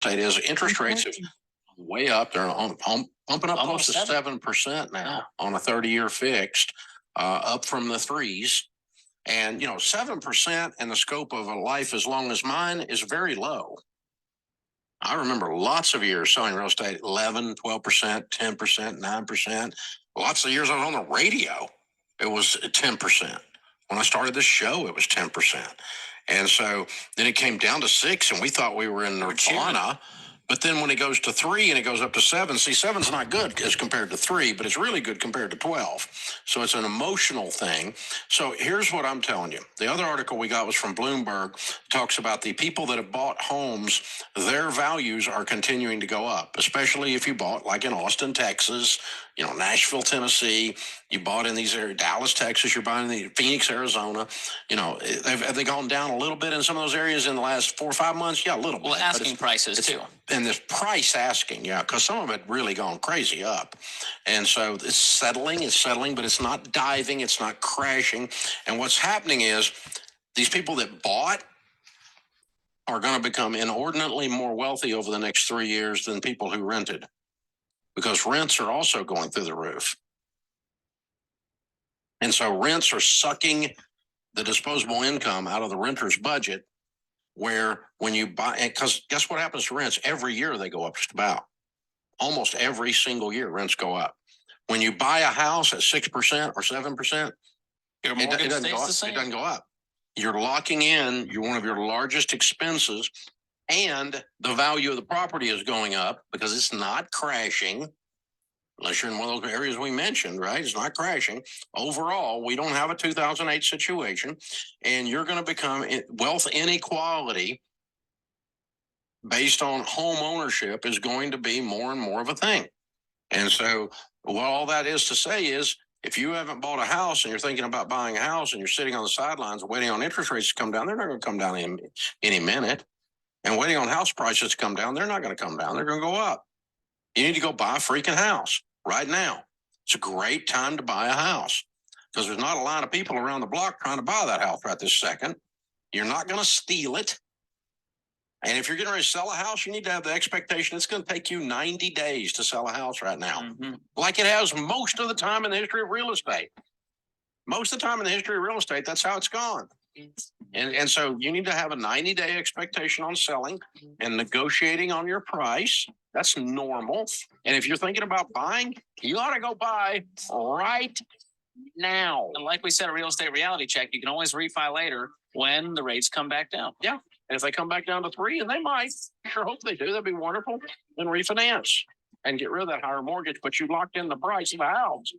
estate is interest rates have way up. They're pumping up Almost close to 7% now on a 30-year fixed, up from the threes. And, 7% in the scope of a life as long as mine is very low. I remember lots of years selling real estate, 11, 12%, 10%, 9%. Lots of years I was on the radio, it was 10%. When I started this show, it was 10%. And so then it came down to 6, and we thought we were in nirvana. But then when it goes to 3 and it goes up to 7, see, 7's not good as compared to 3, but it's really good compared to 12. So it's an emotional thing. So here's what I'm telling you. The other article we got was from Bloomberg, talks about the people that have bought homes, their values are continuing to go up, especially if you bought like in Austin, Texas, Nashville, Tennessee, you bought in these areas, Dallas, Texas, you're buying in Phoenix, Arizona. Have they gone down a little bit in some of those areas in the last 4 or 5 months? Yeah, a little bit. Well, asking prices too. And this price asking, because some of it really gone crazy up. And so it's settling, but it's not diving, it's not crashing. And what's happening is these people that bought are going to become inordinately more wealthy over the next 3 years than people who rented, because rents are also going through the roof. And so rents are sucking the disposable income out of the renter's budget, where when you buy, because guess what happens to rents? Every year they go up just about. Almost every single year rents go up. When you buy a house at 6% or 7%, it doesn't go up. You're locking in one of your largest expenses, and the value of the property is going up because it's not crashing. Unless you're in one of those areas we mentioned, right? It's not crashing. Overall, we don't have a 2008 situation, and you're going to become wealth inequality based on home ownership is going to be more and more of a thing. And so what all that is to say is, if you haven't bought a house and you're thinking about buying a house and you're sitting on the sidelines waiting on interest rates to come down, they're not going to come down in any minute. And waiting on house prices to come down, they're not going to come down. They're going to go up. You need to go buy a freaking house right now. It's a great time to buy a house because there's not a lot of people around the block trying to buy that house right this second. You're not going to steal it. And if you're getting ready to sell a house, you need to have the expectation it's going to take you 90 days to sell a house right now, like it has most of the time in the history of real estate. Most of the time in the history of real estate, that's how it's gone. And so you need to have a 90-day expectation on selling and negotiating on your price. That's normal. And if you're thinking about buying, you ought to go buy right now. And like we said, a real estate reality check, you can always refi later when the rates come back down. Yeah. And if they come back down to 3, and they might, sure hope they do, that'd be wonderful, then refinance and get rid of that higher mortgage, but you locked in the price of the house.